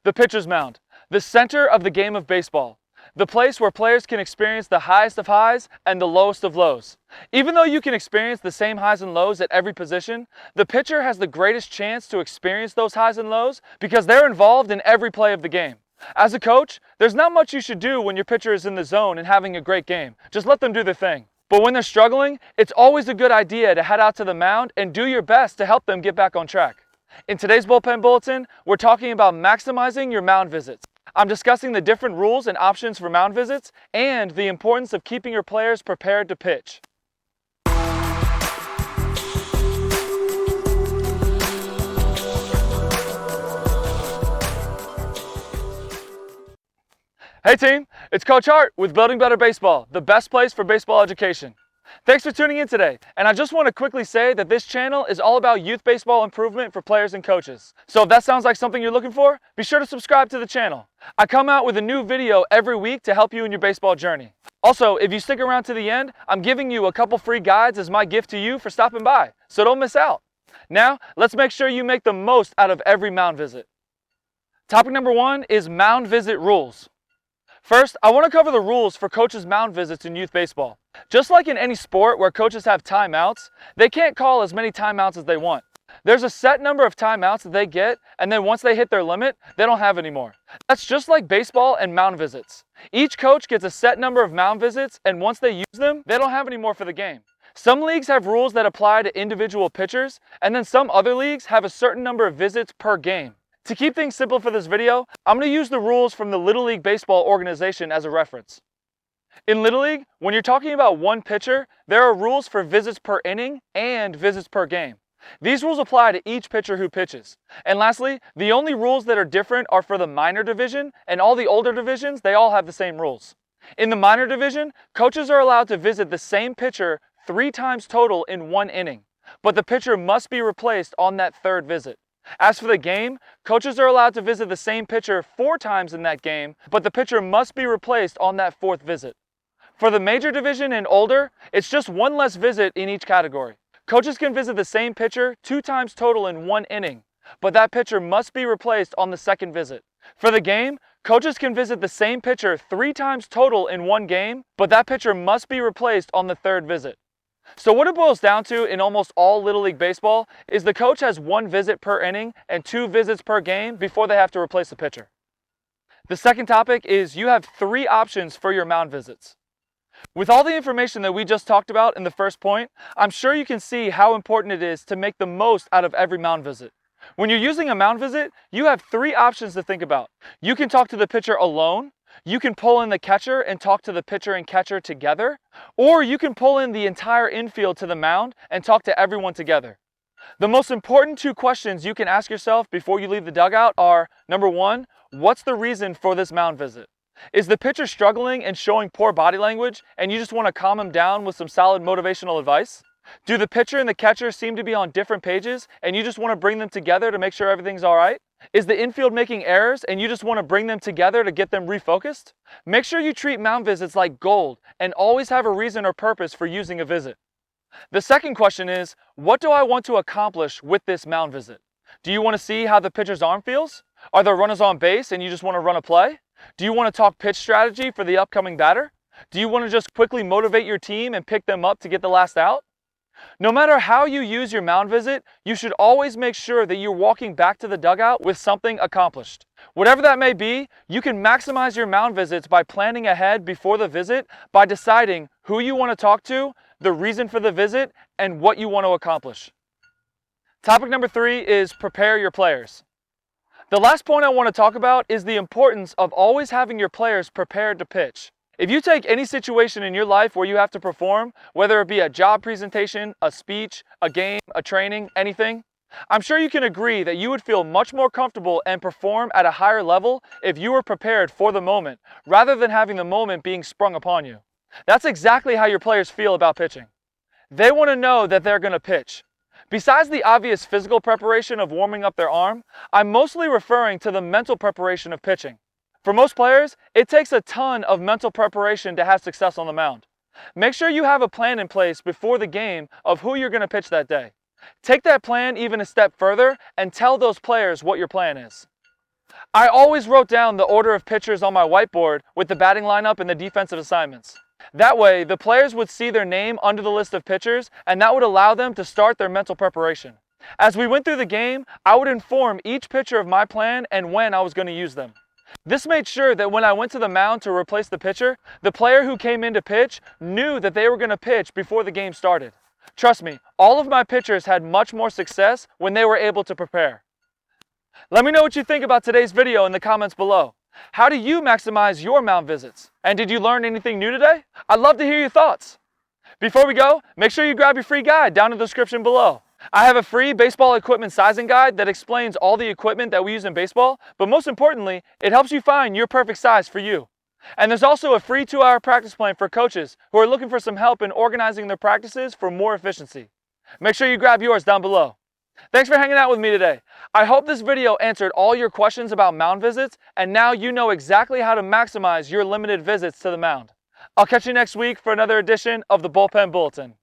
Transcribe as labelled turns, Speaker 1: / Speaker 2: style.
Speaker 1: The pitcher's mound, the center of the game of baseball. The place where players can experience the highest of highs and the lowest of lows. Even though you can experience the same highs and lows at every position, the pitcher has the greatest chance to experience those highs and lows because they're involved in every play of the game. As a coach, there's not much you should do when your pitcher is in the zone and having a great game. Just let them do their thing. But when they're struggling, it's always a good idea to head out to the mound and do your best to help them get back on track. In today's Bullpen Bulletin, we're talking about maximizing your mound visits. I'm discussing the different rules and options for mound visits and the importance of keeping your players prepared to pitch. Hey team, it's Coach Hart with Building Better Baseball, the best place for baseball education. Thanks for tuning in today, and I just want to quickly say that this channel is all about youth baseball improvement for players and coaches. So if that sounds like something you're looking for, be sure to subscribe to the channel. I come out with a new video every week to help you in your baseball journey. Also, if you stick around to the end, I'm giving you a couple free guides as my gift to you for stopping by, so don't miss out. Now, let's make sure you make the most out of every mound visit. Topic number 1 is mound visit rules. First, I want to cover the rules for coaches' mound visits in youth baseball. Just like in any sport where coaches have timeouts, they can't call as many timeouts as they want. There's a set number of timeouts that they get, and then once they hit their limit, they don't have any more. That's just like baseball and mound visits. Each coach gets a set number of mound visits, and once they use them, they don't have any more for the game. Some leagues have rules that apply to individual pitchers, and then some other leagues have a certain number of visits per game. To keep things simple for this video, I'm going to use the rules from the Little League Baseball organization as a reference. In Little League, when you're talking about one pitcher, there are rules for visits per inning and visits per game. These rules apply to each pitcher who pitches. And lastly, the only rules that are different are for the minor division, and all the older divisions, they all have the same rules. In the minor division, coaches are allowed to visit the same pitcher 3 times total in one inning, but the pitcher must be replaced on that third visit. As for the game, coaches are allowed to visit the same pitcher 4 times in that game, but the pitcher must be replaced on that 4th visit. For the major division and older, it's just 1 less visit in each category. Coaches can visit the same pitcher 2 times total in one inning, but that pitcher must be replaced on the 2nd visit. For the game, coaches can visit the same pitcher 3 times total in one game, but that pitcher must be replaced on the 3rd visit. So what it boils down to in almost all Little League Baseball is the coach has 1 visit per inning and 2 visits per game before they have to replace the pitcher. The second topic is you have 3 options for your mound visits. With all the information that we just talked about in the first point, I'm sure you can see how important it is to make the most out of every mound visit. When you're using a mound visit, you have 3 options to think about. You can talk to the pitcher alone, you can pull in the catcher and talk to the pitcher and catcher together, or you can pull in the entire infield to the mound and talk to everyone together. The most important 2 questions you can ask yourself before you leave the dugout are, number 1, what's the reason for this mound visit? Is the pitcher struggling and showing poor body language and you just want to calm him down with some solid motivational advice? Do the pitcher and the catcher seem to be on different pages and you just want to bring them together to make sure everything's all right? Is the infield making errors and you just want to bring them together to get them refocused? Make sure you treat mound visits like gold and always have a reason or purpose for using a visit. The second question is, what do I want to accomplish with this mound visit? Do you want to see how the pitcher's arm feels? Are there runners on base and you just want to run a play? Do you want to talk pitch strategy for the upcoming batter? Do you want to just quickly motivate your team and pick them up to get the last out? No matter how you use your mound visit, you should always make sure that you're walking back to the dugout with something accomplished. Whatever that may be, you can maximize your mound visits by planning ahead before the visit by deciding who you want to talk to, the reason for the visit, and what you want to accomplish. Topic number 3 is prepare your players. The last point I want to talk about is the importance of always having your players prepared to pitch. If you take any situation in your life where you have to perform, whether it be a job presentation, a speech, a game, a training, anything, I'm sure you can agree that you would feel much more comfortable and perform at a higher level if you were prepared for the moment, rather than having the moment being sprung upon you. That's exactly how your players feel about pitching. They want to know that they're going to pitch. Besides the obvious physical preparation of warming up their arm, I'm mostly referring to the mental preparation of pitching. For most players, it takes a ton of mental preparation to have success on the mound. Make sure you have a plan in place before the game of who you're going to pitch that day. Take that plan even a step further and tell those players what your plan is. I always wrote down the order of pitchers on my whiteboard with the batting lineup and the defensive assignments. That way, the players would see their name under the list of pitchers, and that would allow them to start their mental preparation. As we went through the game, I would inform each pitcher of my plan and when I was going to use them. This made sure that when I went to the mound to replace the pitcher, the player who came in to pitch knew that they were going to pitch before the game started. Trust me, all of my pitchers had much more success when they were able to prepare. Let me know what you think about today's video in the comments below. How do you maximize your mound visits? And did you learn anything new today? I'd love to hear your thoughts. Before we go, make sure you grab your free guide down in the description below. I have a free baseball equipment sizing guide that explains all the equipment that we use in baseball, but most importantly, it helps you find your perfect size for you. And there's also a free 2-hour practice plan for coaches who are looking for some help in organizing their practices for more efficiency. Make sure you grab yours down below. Thanks for hanging out with me today. I hope this video answered all your questions about mound visits, and now you know exactly how to maximize your limited visits to the mound. I'll catch you next week for another edition of the Bullpen Bulletin.